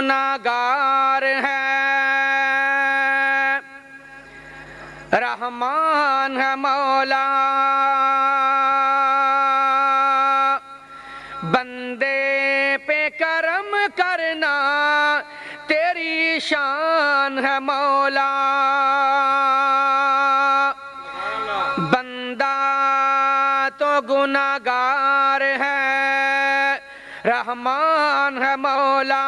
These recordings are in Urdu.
گناہگار ہے، رحمان ہے مولا، بندے پہ کرم کرنا تیری شان ہے مولا، بندہ تو گناہگار ہے، رحمان ہے مولا،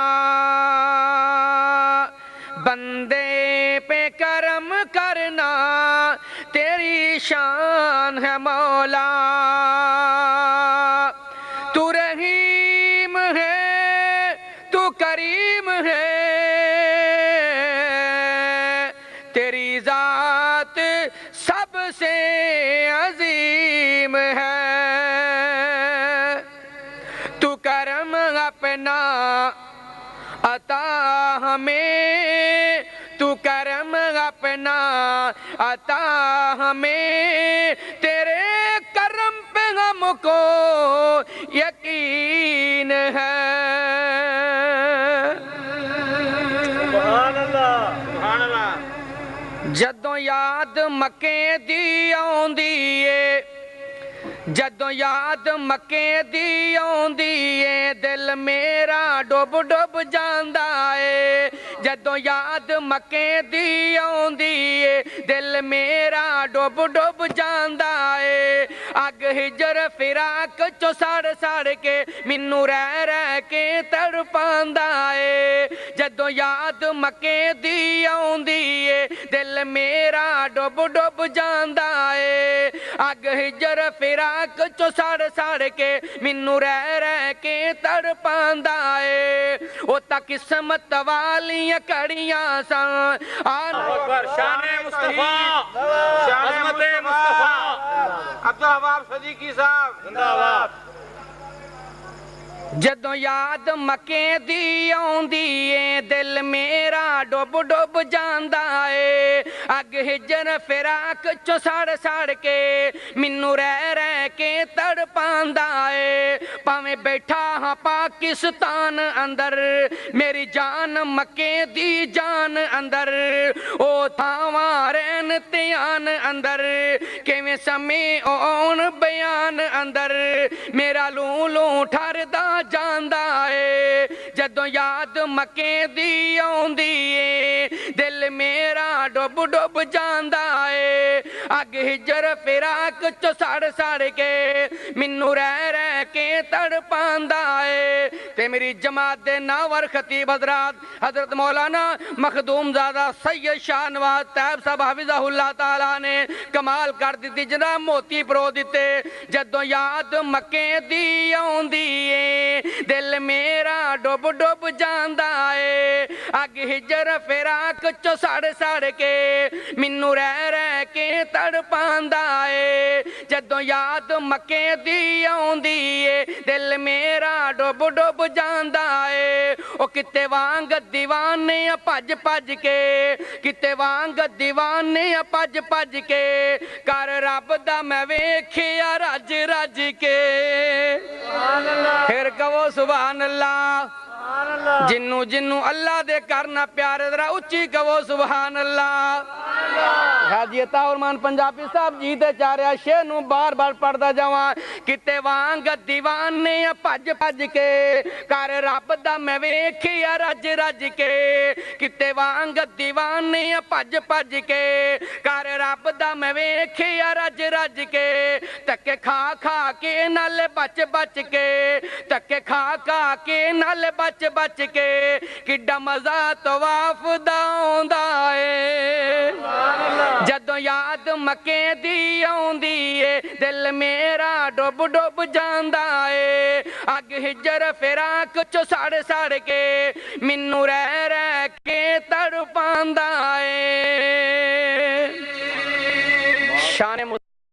بندے پہ کرم کرنا تیری شان ہے مولا، تو رحیم ہے تو کریم ہے، تیری ذات سب سے عظیم ہے، تو کرم اپنا عطا ہمیں، تو کرم اپنا عطا ہمیں، تیرے کرم پہ ہم کو یقین ہے۔ سبحان اللہ، سبحان اللہ۔ جدوں یاد مکے دی آؤندی ہے، جدوں یاد مکے دی آؤندی ہے، دل میرا ڈوب ڈوب جاندا ہے، جدوں یاد مکے دی آؤندی ہے، دل میرا ڈوب ڈوب جاندا ہے، اگ ہجر فراق چو سڑ سڑ کے مینوں رہ رہ کے تڑپاندا ہے، جدوں یاد مکے دی آؤندی ہے، دل میرا ڈوب ڈوب جاندا ہے، اگ ہجر فراق چو سڑ سڑ کے مینوں رہ رہ کے تڑپاندا ہے، او تا قسمت والیاں کڑیاں سان اکبر، شان مصطفیٰ، عظمت مصطفیٰ، عبدالوہاب صدیقی صاحب زندہ باد۔ جدوں یاد مکے دی آؤندی ہے، دل میرا ڈوب ڈوب جاندا ہے، اگ ہجر فراق چو سڑ سڑ کے مینوں رہ رہ کے تڑپاندا ہے، پاویں بیٹھا ہاں پاکستان اندر، میری جان مکے دی جان اندر، او تھاواں رہن تیان اندر، کیویں سمیں اون بیان اندر، میرا لوں لوں ٹھردا جاندا ہے، جدوں یاد مکے دی آؤندی ہے، دل میرا ڈوب ڈوب جاندا ہے، اگ ہجر فراق چو سڑ سڑ کے مینوں رہ رہ کے تڑپاندا ہے، تے میری جماعت دے ناور خطیب حضرات حضرت مولانا مخدوم زادہ سید شاہ نواز طیب صاحب حفظہ اللہ تعالیٰ نے کمال کر دیتی، جناب موتی پرو دیتے، جدوں یاد مکے دی آؤندی ہے، دل میرا ڈوب ڈوب جاندا ہے، اگ ہجر فراق چو سڑ سڑ کے مینوں رہ رہ کے تڑپاندا ہے، جدوں یاد مکے دی آؤندی ہے، دل میرا ڈوب ڈوب جاندا ہے، او کتے وانگ دیوانے پج پج کے، کتے وانگ دیوانے پج پج کے، کر رب دا میں ویکھیا رج رج کے، پھر کہو سبحان اللہ، جنوں جنوں اللہ دے کرنا پیارے، ذرا اچھی کہو سبحان اللہ۔ حاجی عطا مان پنجابی صاحب جی دے چاریا شعر نوں بار بار پڑھدا جاواں، کتے وانگ دیوانے پج پج کے، کر رب دا میں ویکھیا رج رج کے، کتے وانگ دیوانے پج پج کے، کر رب دا میں ویکھیا رج رج کے، تکے کھا کھا کے نال بچ بچ کے، تکے کھا کھا کے نال بچ بچ کے، کڈا مزہ طواف دا آوندا اے، جدوں یاد مکے دی آؤندی اے، دل میرا ڈوب ڈوب جاندا اے، اگ ہجر فراق چو سڑ سڑ کے مینوں رہ رہ کے تڑپاندا اے۔